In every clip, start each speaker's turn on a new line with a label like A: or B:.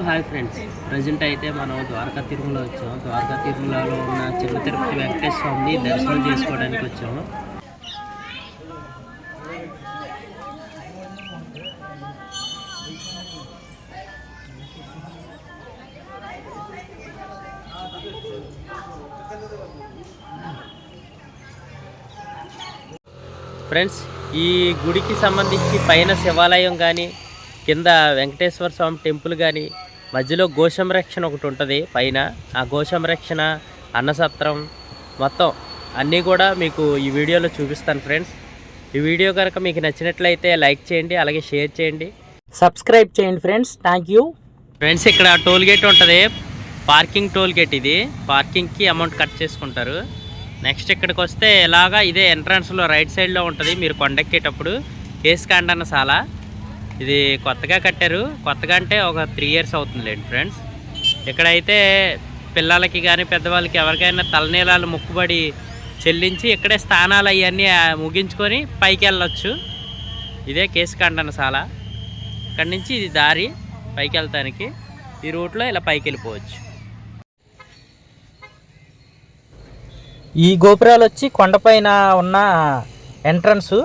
A: Hi friends, present అయితే మనం ద్వారకా తిరుమల వచ్చాము. ద్వారకా తిరుమలలో ఉన్న చిన్న తిరుపతి వెంకటేశ్వర స్వామిని దర్శనం చేసుకోవడానికి వచ్చాము. ఫ్రెండ్స్, ఈ గుడికి సంబంధించి పైన శివాలయం కానీ, కింద వెంకటేశ్వర స్వామి టెంపుల్ కానీ, మధ్యలో గోసంరక్షణ ఒకటి ఉంటుంది పైన. ఆ గోసంరక్షణ, అన్నసత్రం మొత్తం అన్నీ కూడా మీకు ఈ వీడియోలో చూపిస్తాను ఫ్రెండ్స్. ఈ వీడియో కనుక మీకు నచ్చినట్లయితే లైక్ చేయండి, అలాగే షేర్ చేయండి, సబ్స్క్రైబ్ చేయండి ఫ్రెండ్స్. Thank you friends. ఇక్కడ టోల్ గేట్ ఉంటుంది, పార్కింగ్ టోల్ గేట్. ఇది పార్కింగ్కి అమౌంట్ కట్ చేసుకుంటారు. నెక్స్ట్ ఇక్కడికి వస్తే ఇలాగా ఇదే ఎంట్రన్స్లో రైట్ సైడ్లో ఉంటుంది. మీరు కొండెక్కేటప్పుడు కేశకాండనశాల. ఇది కొత్తగా కట్టారు. కొత్తగా అంటే ఒక 3 years అవుతుందిలేండి ఫ్రెండ్స్. ఇక్కడైతే పిల్లలకి కానీ పెద్దవాళ్ళకి ఎవరికైనా తలనీలాలు మొక్కుబడి చెల్లించి ఇక్కడే స్థానాలు అవన్నీ ముగించుకొని పైకి వెళ్ళొచ్చు. ఇదే కేశకాండనశాల. ఇక్కడి నుంచి ఇది దారి పైకి వెళ్తానికి. ఈ రూట్లో ఇలా పైకి వెళ్ళిపోవచ్చు. ఈ గోపురాలు వచ్చి కొండపైన ఉన్న ఎంట్రన్స్.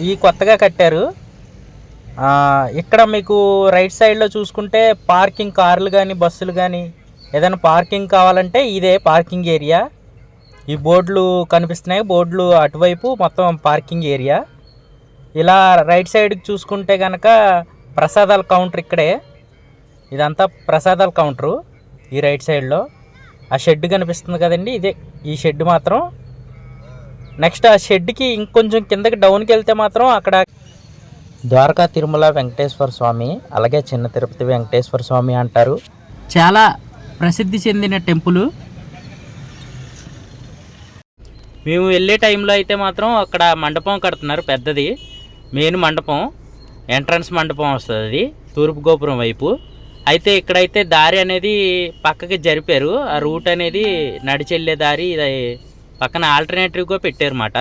A: ఈ కొత్తగా కట్టారు. ఇక్కడ మీకు రైట్ సైడ్లో చూసుకుంటే పార్కింగ్, కార్లు కానీ బస్సులు కానీ ఏదైనా పార్కింగ్ కావాలంటే ఇదే పార్కింగ్ ఏరియా. ఈ బోర్డులు కనిపిస్తున్నాయి. బోర్డులు అటువైపు మొత్తం పార్కింగ్ ఏరియా. ఇలా రైట్ సైడ్కి చూసుకుంటే కనుక ప్రసాదాల కౌంటర్ ఇక్కడే. ఇదంతా ప్రసాదాల కౌంటరు ఈ రైట్ సైడ్లో. ఆ షెడ్ కనిపిస్తుంది కదండి, ఇదే ఈ షెడ్ మాత్రం. నెక్స్ట్ ఆ షెడ్కి ఇంకొంచెం కిందకి డౌన్కి వెళ్తే మాత్రం అక్కడ ద్వారకా తిరుమల వెంకటేశ్వర స్వామి, అలాగే చిన్న తిరుపతి వెంకటేశ్వర స్వామి అంటారు. చాలా ప్రసిద్ధి చెందిన టెంపుల్. మేము వెళ్ళే టైంలో అయితే మాత్రం అక్కడ మండపం కడుతున్నారు, పెద్దది మెయిన్ మండపం. ఎంట్రన్స్ మండపం వస్తుంది అది తూర్పు గోపురం వైపు. అయితే ఇక్కడైతే దారి అనేది పక్కకి జరిపారు. ఆ రూట్ అనేది నడిచెళ్ళే దారి ఇది పక్కన ఆల్టర్నేటివ్గా పెట్టారన్నమాట.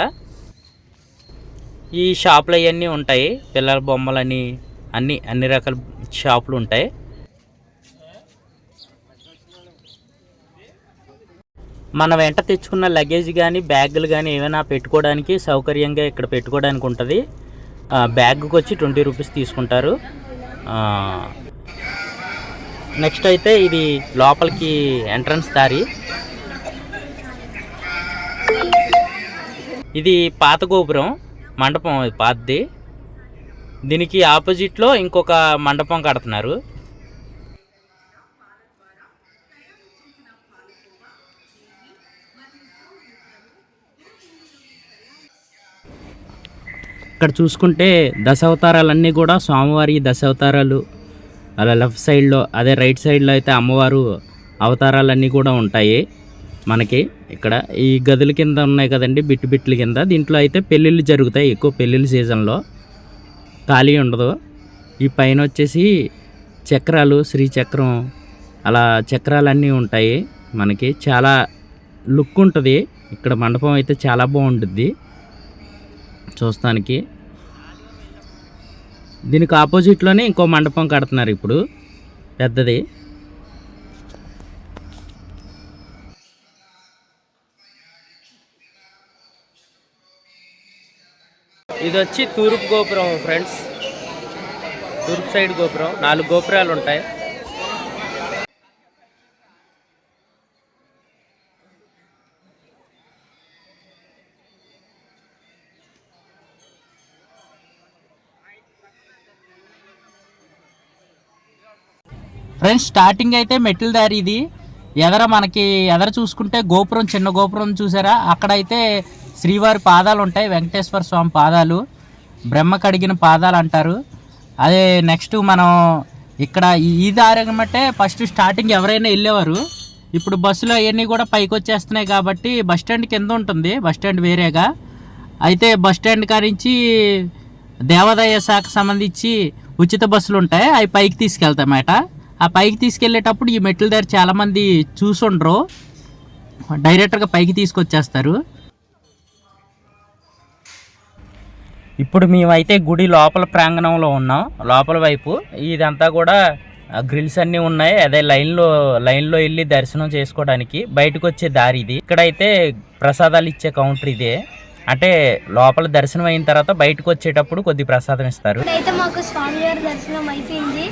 A: ఈ షాపులు అవన్నీ ఉంటాయి, పిల్లల బొమ్మలని అన్ని రకాల షాపులు ఉంటాయి. మన వెంట తెచ్చుకున్న లగేజ్ కానీ బ్యాగులు కానీ ఏమైనా పెట్టుకోవడానికి సౌకర్యంగా ఇక్కడ పెట్టుకోవడానికి ఉంటుంది. బ్యాగ్కి వచ్చి 20 రూపీస్ తీసుకుంటారు. నెక్స్ట్ అయితే ఇది లోపలికి ఎంట్రన్స్ దారి. ఇది పాత గోపురం మండపం, ఇది పాతది. దీనికి ఆపోజిట్లో ఇంకొక మండపం కడుతున్నారు. ఇక్కడ చూసుకుంటే దశావతారాలన్నీ కూడా స్వామివారి దశావతారాలు. అలా లెఫ్ట్ సైడ్లో, అదే రైట్ సైడ్లో అయితే అమ్మవారు అవతారాలన్నీ కూడా ఉంటాయి మనకి. ఇక్కడ ఈ గదుల కింద ఉన్నాయి కదండి, బిట్ల కింద. దీంట్లో అయితే పెళ్ళిళ్ళు జరుగుతాయి, ఎక్కువ పెళ్ళిళ్ళ సీజన్లో ఖాళీ ఉండదు. ఈ పైన వచ్చేసి చక్రాలు, శ్రీచక్రం, అలా చక్రాలన్నీ ఉంటాయి మనకి. చాలా లుక్ ఉంటుంది ఇక్కడ. మండపం అయితే చాలా బాగుంటుంది చూస్తానికి. దీనికి ఆపోజిట్లోనే ఇంకో మండపం కడుతున్నారు ఇప్పుడు, పెద్దది. ఇది వచ్చి తూర్పు గోపురం ఫ్రెండ్స్. తూర్పు సైడ్ గోపురం. 4 గోపురాలు ఉంటాయి. ఫ్రెండ్స్, స్టార్టింగ్ అయితే మెట్ల దారి. ఇది మనకి ఎదర చూసుకుంటే గోపురం, చిన్న గోపురం చూసారా, అక్కడైతే శ్రీవారి పాదాలు ఉంటాయి, వెంకటేశ్వర స్వామి పాదాలు. బ్రహ్మ కడిగిన పాదాలు అంటారు. అదే నెక్స్ట్ మనం ఇక్కడ ఈ దారి అనమాట. ఫస్ట్ స్టార్టింగ్ ఎవరైనా వెళ్ళేవారు. ఇప్పుడు బస్సులు అవన్నీ కూడా పైకి వచ్చేస్తున్నాయి కాబట్టి బస్ స్టాండ్ కింద ఉంటుంది, బస్ స్టాండ్ వేరేగా. అయితే బస్ స్టాండ్ కానించి దేవాదాయ శాఖకు సంబంధించి ఉచిత బస్సులు ఉంటాయి, అవి పైకి తీసుకెళ్తాయన్నమాట. ఆ పైకి తీసుకెళ్ళేటప్పుడు ఈ మెట్ల దగ్గర చాలామంది చూసుండ్రు, డైరెక్ట్గా పైకి తీసుకొచ్చేస్తారు. ఇప్పుడు మేమైతే గుడి లోపల ప్రాంగణంలో ఉన్నాం, లోపల వైపు. ఇదంతా కూడా గ్రిల్స్ అన్నీ ఉన్నాయి. అదే లైన్లో వెళ్ళి దర్శనం చేసుకోవడానికి బయటకు వచ్చే దారి ఇది. ఇక్కడైతే ప్రసాదాలు ఇచ్చే కౌంటర్ ఇదే. అంటే లోపల దర్శనం అయిన తర్వాత బయటకు వచ్చేటప్పుడు కొద్ది ప్రసాదం ఇస్తారు.
B: అయితే మాకు స్వామివారి దర్శనం అయిపోయింది.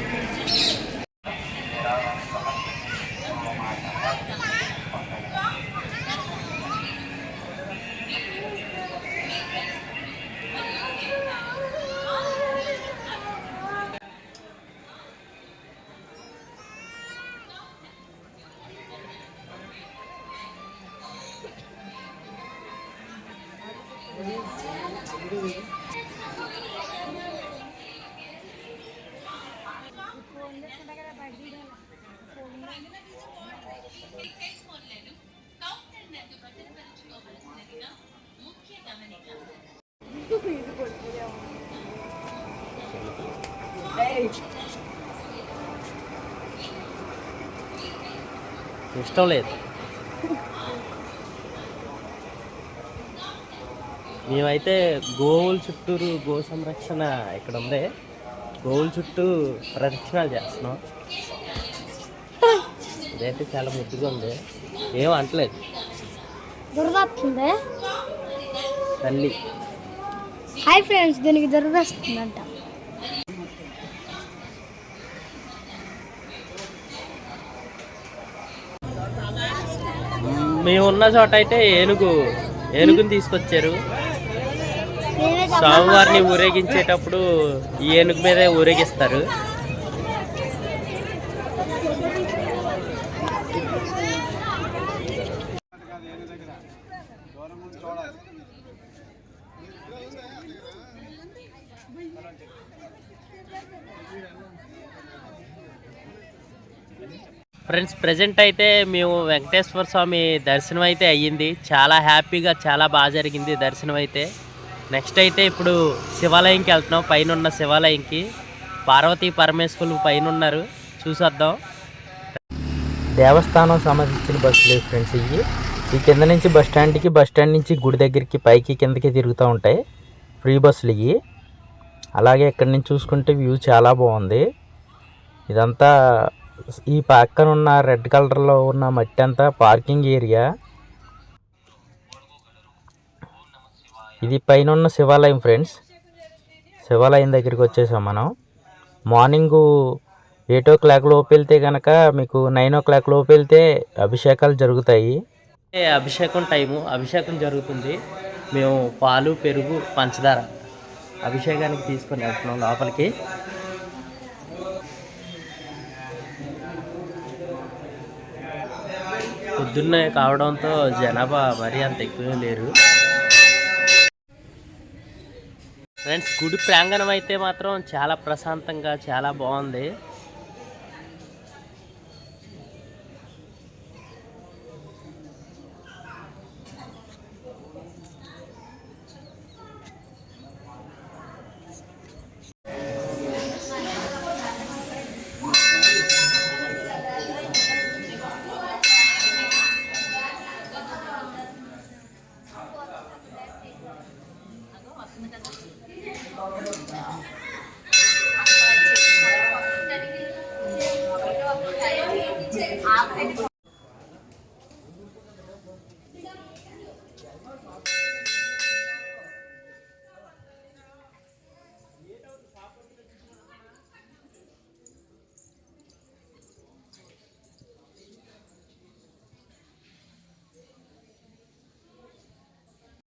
A: ఇష్టం లేదు. మేమైతే గోవుల చుట్టూరు గో సంరక్షణ ఇక్కడ ఉంది. గోవుల చుట్టూ ప్రదక్షిణాలు చేస్తున్నాం. ఇదైతే చాలా ముద్దుగా ఉంది. ఏం అంటలేదు తల్లి.
B: హాయ్ ఫ్రెండ్స్, దీనికి దురద వస్తుందంట.
A: మేము ఉన్న చోట అయితే ఏనుగుని తీసుకొచ్చారు. స్వామివారిని ఊరేగించేటప్పుడు ఈ ఏనుగు మీదే ఊరేగిస్తారు. ఫ్రెండ్స్, ప్రజెంట్ అయితే మేము వెంకటేశ్వర స్వామి దర్శనం అయితే అయ్యింది. చాలా హ్యాపీగా చాలా బాగా జరిగింది దర్శనం అయితే. నెక్స్ట్ అయితే ఇప్పుడు శివాలయంకి వెళ్తున్నాం. పైన ఉన్న శివాలయంకి పార్వతీ పరమేశ్వరులు పైన ఉన్నారు, చూసొద్దాం. దేవస్థానం సంబంధించిన బస్సులు ఫ్రెండ్స్ ఇవి. ఈ కింద నుంచి బస్ స్టాండ్ నుంచి గుడి దగ్గరికి పైకి కిందకి తిరుగుతూ ఉంటాయి ఫ్రీ బస్సులు ఇవి. అలాగే ఇక్కడి నుంచి చూసుకుంటే వ్యూ చాలా బాగుంది. ఇదంతా ఈ పక్కన ఉన్న రెడ్ కలర్లో ఉన్న మట్టి అంతా పార్కింగ్ ఏరియా. ఇది పైన ఉన్న శివాలయం ఫ్రెండ్స్. శివాలయం దగ్గరికి వచ్చేసాం మనం. మార్నింగు 8 o'clock లోపు వెళ్తే కనుక మీకు 9 o'clock లోపు వెళ్తే అభిషేకాలు జరుగుతాయి. అభిషేకం టైము, అభిషేకం జరుగుతుంది. మేము పాలు, పెరుగు, పంచదార అభిషేకానికి తీసుకొని వెళ్తున్నాం లోపలికి. పొద్దున్నే కావడంతో జనాభా మరీ అంత ఎక్కువ లేరు ఫ్రెండ్స్. గుడి ప్రాంగణం అయితే మాత్రం చాలా ప్రశాంతంగా చాలా బాగుంది.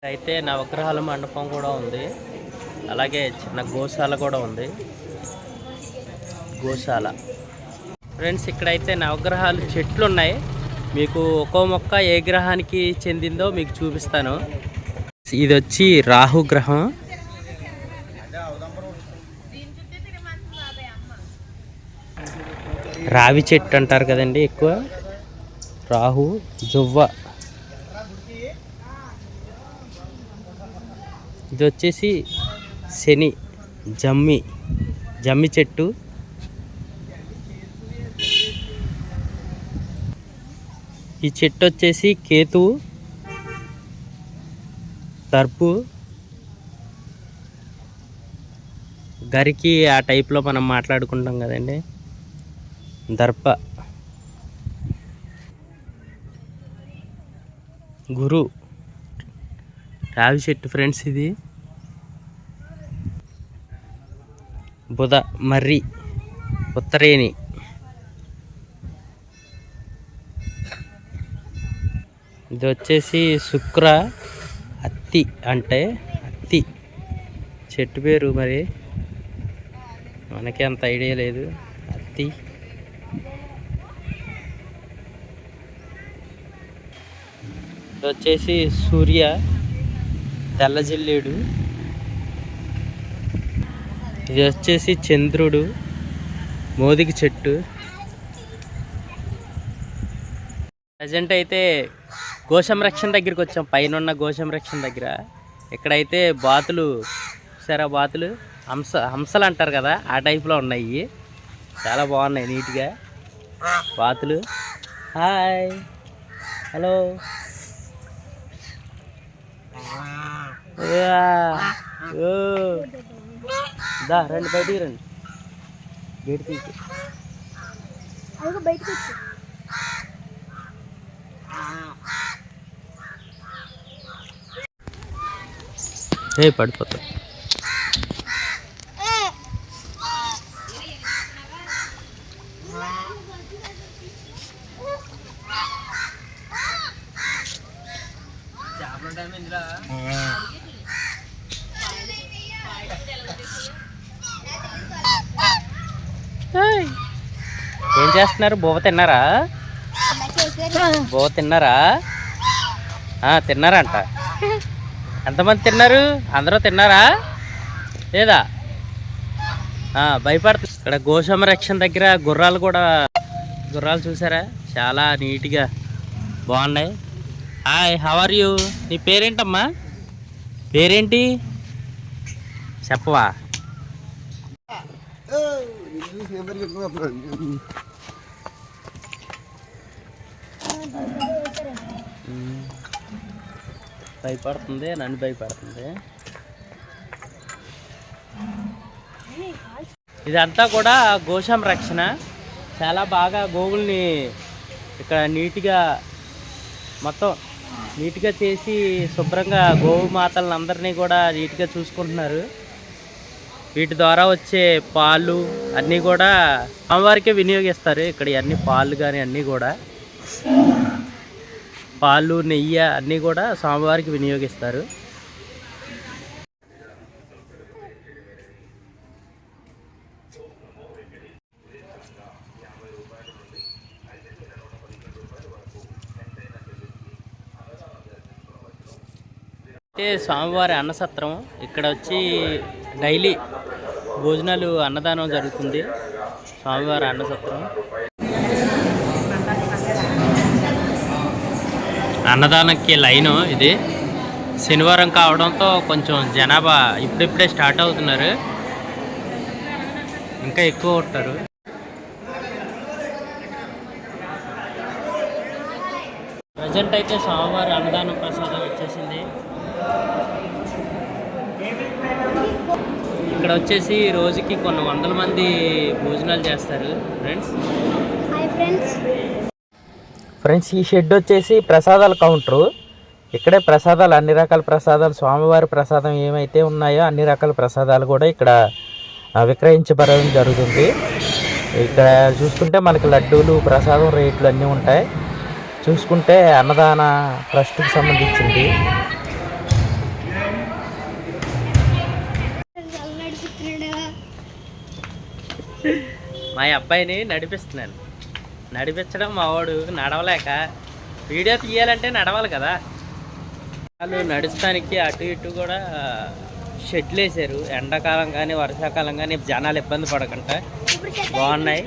A: అయితే నవగ్రహాల మండపం కూడా ఉంది. అలాగే చిన్న గోశాల కూడా ఉంది. గోశాల ఫ్రెండ్స్, ఇక్కడైతే నవగ్రహాలు చెట్లు ఉన్నాయి. మీకు ఒక్కో మొక్క ఏ గ్రహానికి చెందిందో మీకు చూపిస్తాను. ఇది వచ్చి రాహు గ్రహం. రావి చెట్టు అంటారు కదండి ఎక్కువ. రాహు, జువ్వ. ఇది వచ్చేసి శని, జమ్మి చెట్టు. ఈ చెట్టు వచ్చేసి కేతువు, దర్పు, గరికి ఆ టైప్లో మనం మాట్లాడుకుంటాం కదండి. దర్ప, గురు, రావి చెట్టు ఫ్రెండ్స్ ఇది. బుధ, మర్రి, ఉత్తరేణి, ఇది వచ్చేసి శుక్ర, అత్తి అంటే అత్తి చెట్టు పేరు మరి మనకి అంత ఐడియా లేదు. అత్తి, ఇది వచ్చేసి సూర్య, తెల్లజిల్లేడు, ఇది వచ్చేసి చంద్రుడు, మోదికి చెట్టు. ప్రజెంట్ అయితే గోసంరక్షణ దగ్గరికి వచ్చాం. పైన ఉన్న గోసంరక్షణ దగ్గర ఇక్కడైతే బాతులు సరే బాతులు హంసలు అంటారు కదా, ఆ టైప్లో ఉన్నాయి. చాలా బాగున్నాయి నీట్గా బాతులు. Hi, hello. రండి, బయటికి రండి. గేట్ తీసి
B: బయటకు వచ్చి
A: పడిపోతా. ఏం చేస్తున్నారు? బోవ తిన్నారా? బోవ తిన్నారా? తిన్నారంట. ఎంతమంది తిన్నారు? అందరూ తిన్నారా లేదా? భయపడుతుంది. ఇక్కడ గోసంరక్షణ దగ్గర గుర్రాలు చూసారా? చాలా నీట్గా బాగున్నాయి. Hi, how are you? నీ పేరేంటమ్మా? పేరేంటి చెప్పవా? భయపడుతుంది, నన్ను భయపడుతుంది. ఇదంతా కూడా గోసంరక్షణ. చాలా బాగా గోవుల్ని ఇక్కడ మొత్తం నీట్గా చేసి శుభ్రంగా గోవు మాతలను అందరినీ కూడా నీట్గా చూసుకుంటున్నారు. వీటి ద్వారా వచ్చే పాలు అన్నీ కూడా అమ్మవారికే వినియోగిస్తారు. ఇక్కడ అన్ని పాలు కానీ అన్నీ కూడా పాలు, నెయ్యి అన్నీ కూడా స్వామివారికి వినియోగిస్తారు. అయితే స్వామివారి అన్నసత్రం ఇక్కడ వచ్చి డైలీ భోజనాలు అన్నదానం జరుగుతుంది. స్వామివారి అన్నసత్రం అన్నదానంకి లైను ఇది. శనివారం కావడంతో కొంచెం జనాభా ఇప్పుడిప్పుడే స్టార్ట్ అవుతున్నారు, ఇంకా ఎక్కువ ఉంటారు. ప్రజెంట్ అయితే స్వామివారి అన్నదానం ప్రసాదం వచ్చేసింది. ఇక్కడ వచ్చేసి రోజుకి కొన్ని వందల మంది భోజనాలు చేస్తారు ఫ్రెండ్స్. ఈ షెడ్ వచ్చేసి ప్రసాదాల కౌంటరు. ఇక్కడే ప్రసాదాలు, అన్ని రకాల ప్రసాదాలు, స్వామివారి ప్రసాదం ఏమైతే ఉన్నాయో అన్ని రకాల ప్రసాదాలు కూడా ఇక్కడ విక్రయించబడడం జరుగుతుంది. ఇక్కడ చూసుకుంటే మనకి లడ్డూలు, ప్రసాదం రేట్లు అన్నీ ఉంటాయి. చూసుకుంటే అన్నదాన ట్రస్ట్కి సంబంధించింది. మా అబ్బాయిని నడిపించడం మా వాడు నడవలేక, వీడియో తీయాలంటే నడవాలి కదా. వాళ్ళు నడుస్తానికి అటు ఇటు కూడా షెడ్లు వేసారు. ఎండాకాలం కానీ వర్షాకాలం కానీ జనాలు ఇబ్బంది పడకుండా బాగున్నాయి.